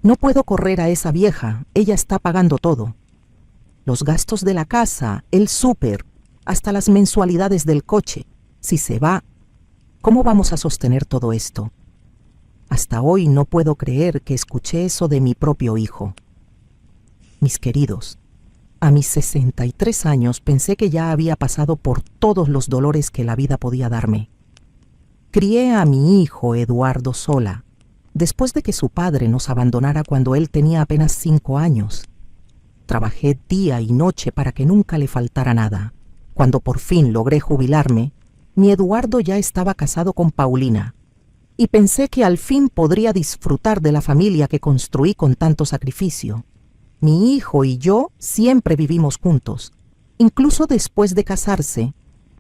No puedo correr a esa vieja, ella está pagando todo. Los gastos de la casa, el súper, hasta las mensualidades del coche. Si se va, ¿cómo vamos a sostener todo esto? Hasta hoy no puedo creer que escuché eso de mi propio hijo. Mis queridos, a mis 63 años pensé que ya había pasado por todos los dolores que la vida podía darme. Crié a mi hijo Eduardo sola, después de que su padre nos abandonara cuando él tenía apenas 5 años. Trabajé día y noche para que nunca le faltara nada. Cuando por fin logré jubilarme, mi Eduardo ya estaba casado con Paulina, y pensé que al fin podría disfrutar de la familia que construí con tanto sacrificio. Mi hijo y yo siempre vivimos juntos. Incluso después de casarse,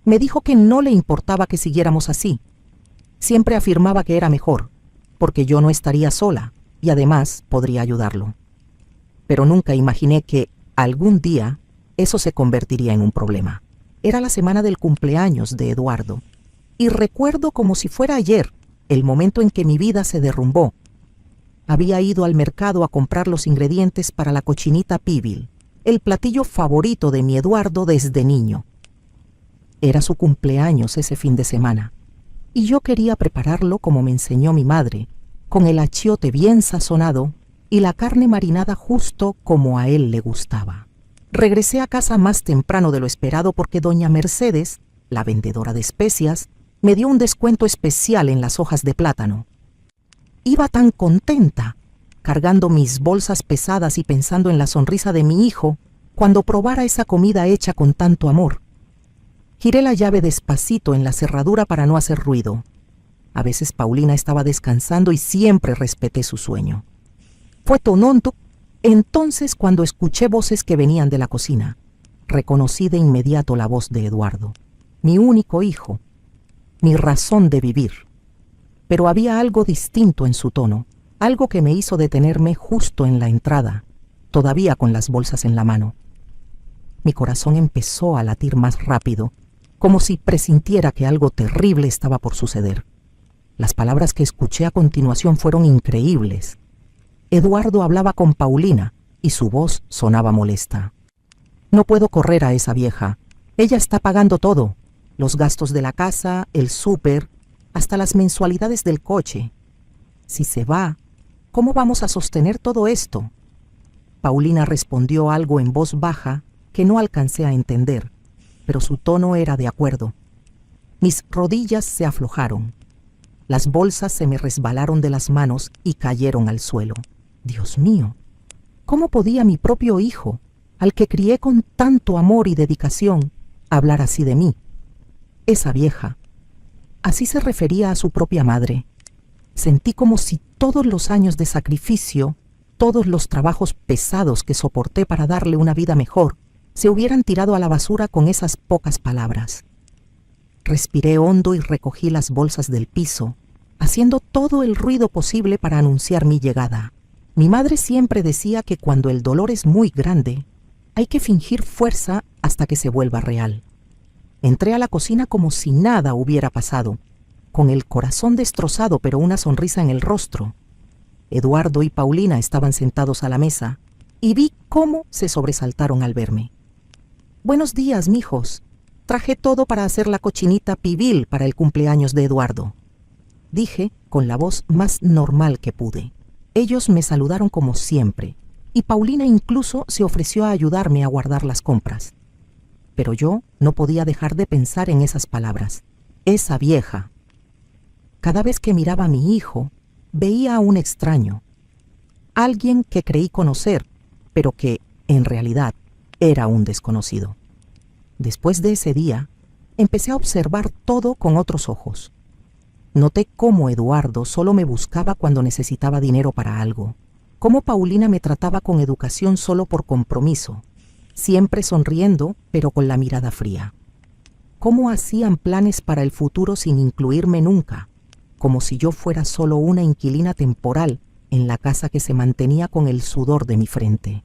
me dijo que no le importaba que siguiéramos así. Siempre afirmaba que era mejor, porque yo no estaría sola y además podría ayudarlo. Pero nunca imaginé que, algún día, eso se convertiría en un problema. Era la semana del cumpleaños de Eduardo, y recuerdo como si fuera ayer el momento en que mi vida se derrumbó. Había ido al mercado a comprar los ingredientes para la cochinita pibil, el platillo favorito de mi Eduardo desde niño. Era su cumpleaños ese fin de semana, y yo quería prepararlo como me enseñó mi madre, con el achiote bien sazonado y la carne marinada justo como a él le gustaba. Regresé a casa más temprano de lo esperado porque doña Mercedes, la vendedora de especias, me dio un descuento especial en las hojas de plátano. Iba tan contenta, cargando mis bolsas pesadas y pensando en la sonrisa de mi hijo cuando probara esa comida hecha con tanto amor. Giré la llave despacito en la cerradura para no hacer ruido. A veces Paulina estaba descansando y siempre respeté su sueño. Fue tononto entonces cuando escuché voces que venían de la cocina. Reconocí de inmediato la voz de Eduardo, mi único hijo, mi razón de vivir. Pero había algo distinto en su tono, algo que me hizo detenerme justo en la entrada, todavía con las bolsas en la mano. Mi corazón empezó a latir más rápido, como si presintiera que algo terrible estaba por suceder. Las palabras que escuché a continuación fueron increíbles. Eduardo hablaba con Paulina y su voz sonaba molesta. No puedo correr a esa vieja. Ella está pagando todo. Los gastos de la casa, el súper, hasta las mensualidades del coche. Si se va, ¿cómo vamos a sostener todo esto? Paulina respondió algo en voz baja que no alcancé a entender, pero su tono era de acuerdo. Mis rodillas se aflojaron. Las bolsas se me resbalaron de las manos y cayeron al suelo. Dios mío, ¿cómo podía mi propio hijo, al que crié con tanto amor y dedicación, hablar así de mí? Esa vieja. Así se refería a su propia madre. Sentí como si todos los años de sacrificio, todos los trabajos pesados que soporté para darle una vida mejor, se hubieran tirado a la basura con esas pocas palabras. Respiré hondo y recogí las bolsas del piso, haciendo todo el ruido posible para anunciar mi llegada. Mi madre siempre decía que cuando el dolor es muy grande, hay que fingir fuerza hasta que se vuelva real. Entré a la cocina como si nada hubiera pasado, con el corazón destrozado pero una sonrisa en el rostro. Eduardo y Paulina estaban sentados a la mesa y vi cómo se sobresaltaron al verme. «Buenos días, mijos. Traje todo para hacer la cochinita pibil para el cumpleaños de Eduardo», dije con la voz más normal que pude. Ellos me saludaron como siempre, y Paulina incluso se ofreció a ayudarme a guardar las compras. Pero yo no podía dejar de pensar en esas palabras. Esa vieja. Cada vez que miraba a mi hijo, veía a un extraño. Alguien que creí conocer, pero que, en realidad, era un desconocido. Después de ese día, empecé a observar todo con otros ojos. Noté cómo Eduardo solo me buscaba cuando necesitaba dinero para algo, cómo Paulina me trataba con educación solo por compromiso, siempre sonriendo pero con la mirada fría. Cómo hacían planes para el futuro sin incluirme nunca, como si yo fuera solo una inquilina temporal en la casa que se mantenía con el sudor de mi frente.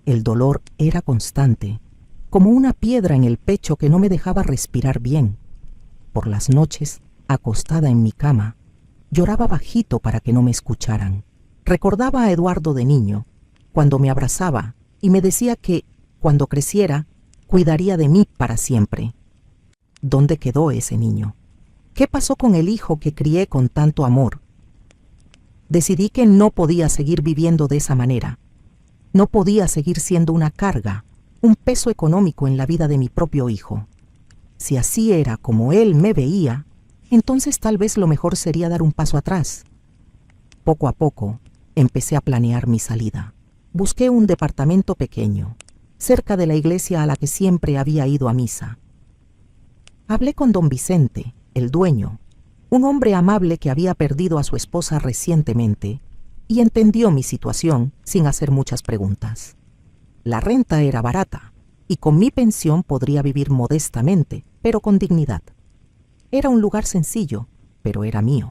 El dolor era constante, como una piedra en el pecho que no me dejaba respirar bien. Por las noches, acostada en mi cama, lloraba bajito para que no me escucharan. Recordaba a Eduardo de niño, cuando me abrazaba y me decía que, cuando creciera, cuidaría de mí para siempre. ¿Dónde quedó ese niño? ¿Qué pasó con el hijo que crié con tanto amor? Decidí que no podía seguir viviendo de esa manera. No podía seguir siendo una carga, un peso económico en la vida de mi propio hijo. Si así era como él me veía, entonces tal vez lo mejor sería dar un paso atrás. Poco a poco, empecé a planear mi salida. Busqué un departamento pequeño, cerca de la iglesia a la que siempre había ido a misa. Hablé con don Vicente, el dueño, un hombre amable que había perdido a su esposa recientemente, y entendió mi situación sin hacer muchas preguntas. La renta era barata, y con mi pensión podría vivir modestamente, pero con dignidad. Era un lugar sencillo, pero era mío.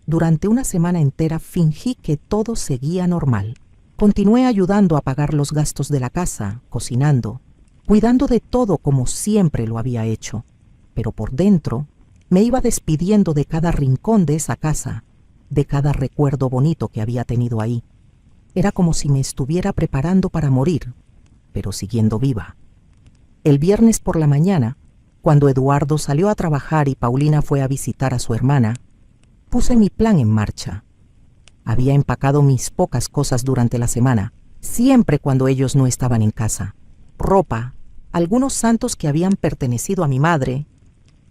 Durante una semana entera fingí que todo seguía normal. Continué ayudando a pagar los gastos de la casa, cocinando, cuidando de todo como siempre lo había hecho, pero por dentro me iba despidiendo de cada rincón de esa casa, de cada recuerdo bonito que había tenido ahí. Era como si me estuviera preparando para morir, pero siguiendo viva. El viernes por la mañana, cuando Eduardo salió a trabajar y Paulina fue a visitar a su hermana, puse mi plan en marcha. Había empacado mis pocas cosas durante la semana, siempre cuando ellos no estaban en casa. Ropa, algunos santos que habían pertenecido a mi madre,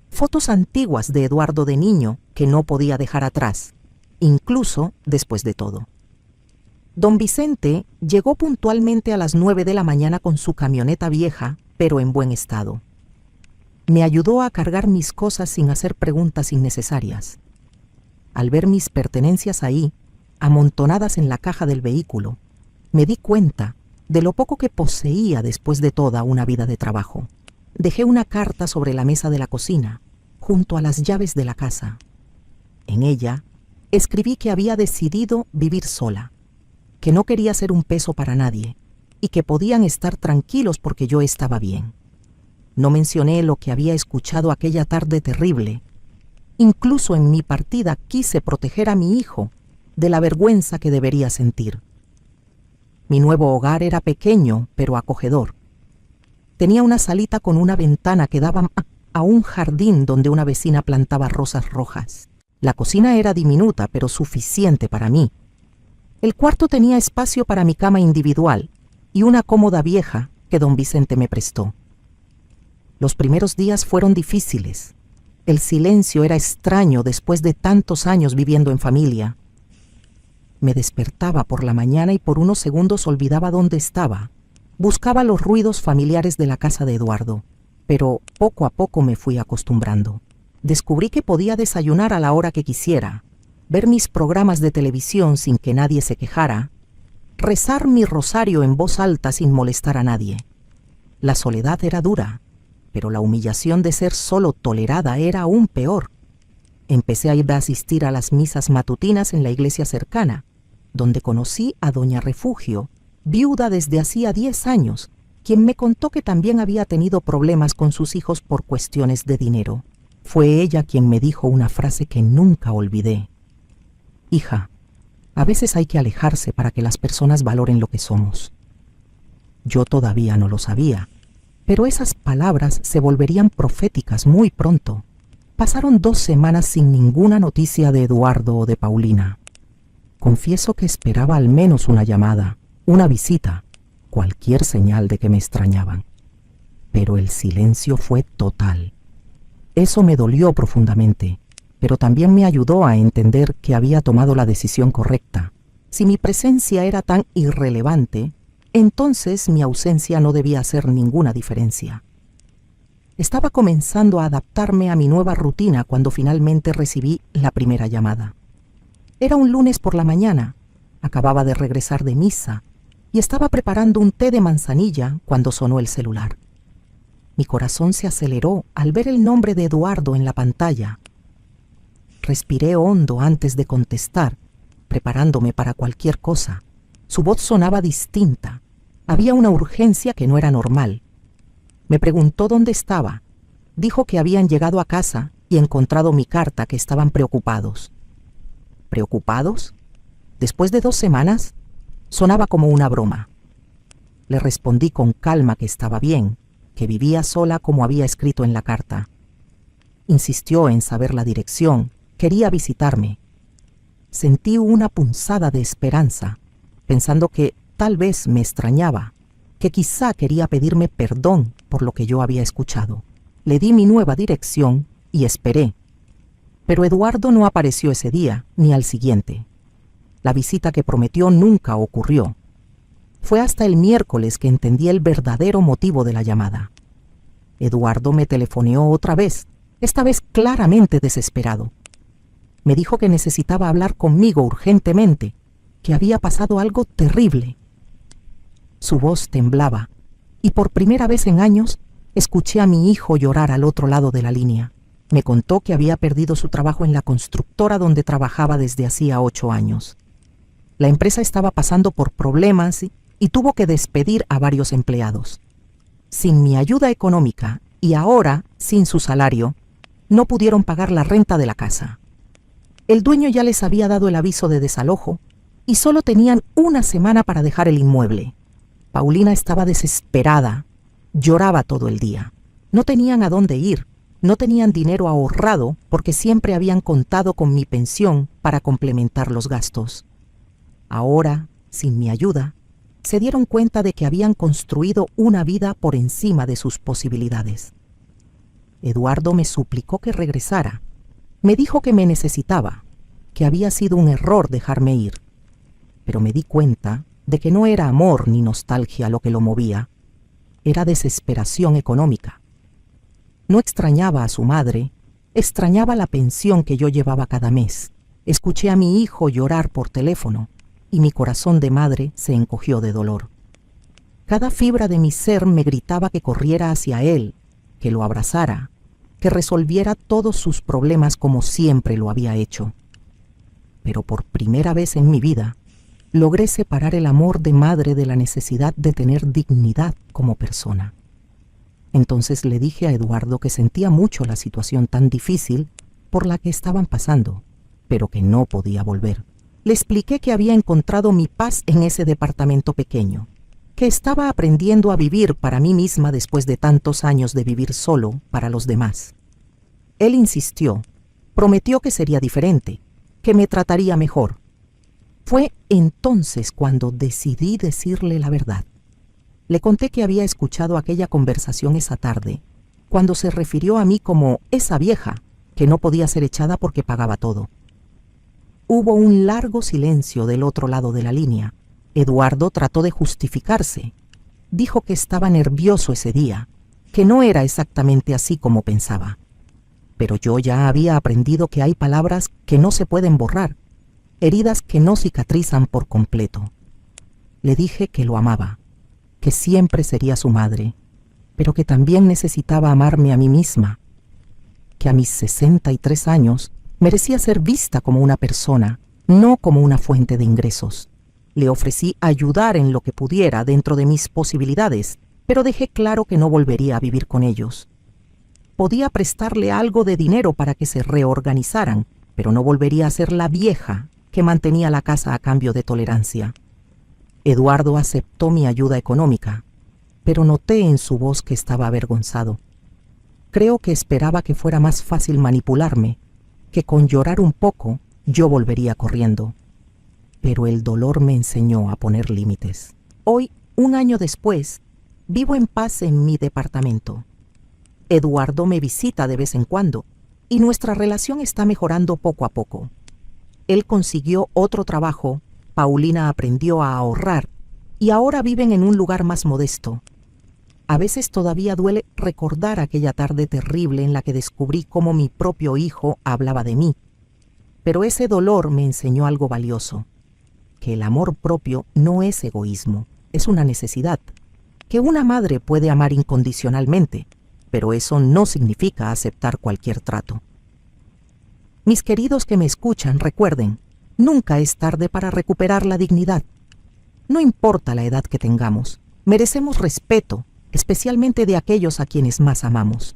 fotos antiguas de Eduardo de niño que no podía dejar atrás, incluso después de todo. Don Vicente llegó puntualmente a las 9 de la mañana con su camioneta vieja, pero en buen estado. Me ayudó a cargar mis cosas sin hacer preguntas innecesarias. Al ver mis pertenencias ahí, amontonadas en la caja del vehículo, me di cuenta de lo poco que poseía después de toda una vida de trabajo. Dejé una carta sobre la mesa de la cocina, junto a las llaves de la casa. En ella, escribí que había decidido vivir sola, que no quería ser un peso para nadie y que podían estar tranquilos porque yo estaba bien. No mencioné lo que había escuchado aquella tarde terrible. Incluso en mi partida quise proteger a mi hijo de la vergüenza que debería sentir. Mi nuevo hogar era pequeño, pero acogedor. Tenía una salita con una ventana que daba a un jardín donde una vecina plantaba rosas rojas. La cocina era diminuta, pero suficiente para mí. El cuarto tenía espacio para mi cama individual y una cómoda vieja que don Vicente me prestó. Los primeros días fueron difíciles. El silencio era extraño después de tantos años viviendo en familia. Me despertaba por la mañana y por unos segundos olvidaba dónde estaba. Buscaba los ruidos familiares de la casa de Eduardo, pero poco a poco me fui acostumbrando. Descubrí que podía desayunar a la hora que quisiera, ver mis programas de televisión sin que nadie se quejara, rezar mi rosario en voz alta sin molestar a nadie. La soledad era dura, pero la humillación de ser solo tolerada era aún peor. Empecé a ir a asistir a las misas matutinas en la iglesia cercana, donde conocí a doña Refugio, viuda desde hacía 10 años, quien me contó que también había tenido problemas con sus hijos por cuestiones de dinero. Fue ella quien me dijo una frase que nunca olvidé. Hija, a veces hay que alejarse para que las personas valoren lo que somos. Yo todavía no lo sabía, pero esas palabras se volverían proféticas muy pronto. Pasaron 2 semanas sin ninguna noticia de Eduardo o de Paulina. Confieso que esperaba al menos una llamada, una visita, cualquier señal de que me extrañaban. Pero el silencio fue total. Eso me dolió profundamente, pero también me ayudó a entender que había tomado la decisión correcta. Si mi presencia era tan irrelevante, entonces mi ausencia no debía hacer ninguna diferencia. Estaba comenzando a adaptarme a mi nueva rutina cuando finalmente recibí la primera llamada. Era un lunes por la mañana, acababa de regresar de misa y estaba preparando un té de manzanilla cuando sonó el celular. Mi corazón se aceleró al ver el nombre de Eduardo en la pantalla. Respiré hondo antes de contestar, preparándome para cualquier cosa. Su voz sonaba distinta. Había una urgencia que no era normal. Me preguntó dónde estaba. Dijo que habían llegado a casa y encontrado mi carta, que estaban preocupados. ¿Preocupados? Después de 2 semanas, sonaba como una broma. Le respondí con calma que estaba bien, que vivía sola como había escrito en la carta. Insistió en saber la dirección, quería visitarme. Sentí una punzada de esperanza, pensando que tal vez me extrañaba, que quizá quería pedirme perdón por lo que yo había escuchado. Le di mi nueva dirección y esperé. Pero Eduardo no apareció ese día ni al siguiente. La visita que prometió nunca ocurrió. Fue hasta el miércoles que entendí el verdadero motivo de la llamada. Eduardo me telefoneó otra vez, esta vez claramente desesperado. Me dijo que necesitaba hablar conmigo urgentemente, que había pasado algo terrible. Su voz temblaba, y por primera vez en años escuché a mi hijo llorar al otro lado de la línea. Me contó que había perdido su trabajo en la constructora donde trabajaba desde hacía 8 años. La empresa estaba pasando por problemas y tuvo que despedir a varios empleados. Sin mi ayuda económica y ahora sin su salario, no pudieron pagar la renta de la casa. El dueño ya les había dado el aviso de desalojo y solo tenían 1 semana para dejar el inmueble. Paulina estaba desesperada, lloraba todo el día. No tenían a dónde ir, no tenían dinero ahorrado porque siempre habían contado con mi pensión para complementar los gastos. Ahora, sin mi ayuda, se dieron cuenta de que habían construido una vida por encima de sus posibilidades. Eduardo me suplicó que regresara. Me dijo que me necesitaba, que había sido un error dejarme ir. Pero me di cuenta de que no era amor ni nostalgia lo que lo movía. Era desesperación económica. No extrañaba a su madre, extrañaba la pensión que yo llevaba cada mes. Escuché a mi hijo llorar por teléfono y mi corazón de madre se encogió de dolor. Cada fibra de mi ser me gritaba que corriera hacia él, que lo abrazara, que resolviera todos sus problemas como siempre lo había hecho. Pero por primera vez en mi vida, logré separar el amor de madre de la necesidad de tener dignidad como persona. Entonces le dije a Eduardo que sentía mucho la situación tan difícil por la que estaban pasando, pero que no podía volver. Le expliqué que había encontrado mi paz en ese departamento pequeño, que estaba aprendiendo a vivir para mí misma después de tantos años de vivir solo para los demás. Él insistió, prometió que sería diferente, que me trataría mejor. Fue entonces cuando decidí decirle la verdad. Le conté que había escuchado aquella conversación esa tarde, cuando se refirió a mí como esa vieja que no podía ser echada porque pagaba todo. Hubo un largo silencio del otro lado de la línea. Eduardo trató de justificarse. Dijo que estaba nervioso ese día, que no era exactamente así como pensaba. Pero yo ya había aprendido que hay palabras que no se pueden borrar, heridas que no cicatrizan por completo. Le dije que lo amaba, que siempre sería su madre, pero que también necesitaba amarme a mí misma, que a mis 63 años merecía ser vista como una persona, no como una fuente de ingresos. Le ofrecí ayudar en lo que pudiera dentro de mis posibilidades, pero dejé claro que no volvería a vivir con ellos. Podía prestarle algo de dinero para que se reorganizaran, pero no volvería a ser la vieja que mantenía la casa a cambio de tolerancia. Eduardo aceptó mi ayuda económica, pero noté en su voz que estaba avergonzado. Creo que esperaba que fuera más fácil manipularme, que con llorar un poco yo volvería corriendo. Pero el dolor me enseñó a poner límites. Hoy, 1 año después, vivo en paz en mi departamento. Eduardo me visita de vez en cuando y nuestra relación está mejorando poco a poco. Él consiguió otro trabajo, Paulina aprendió a ahorrar y ahora viven en un lugar más modesto. A veces todavía duele recordar aquella tarde terrible en la que descubrí cómo mi propio hijo hablaba de mí. Pero ese dolor me enseñó algo valioso, que el amor propio no es egoísmo, es una necesidad, que una madre puede amar incondicionalmente, pero eso no significa aceptar cualquier trato. Mis queridos que me escuchan, recuerden, nunca es tarde para recuperar la dignidad. No importa la edad que tengamos, merecemos respeto, especialmente de aquellos a quienes más amamos.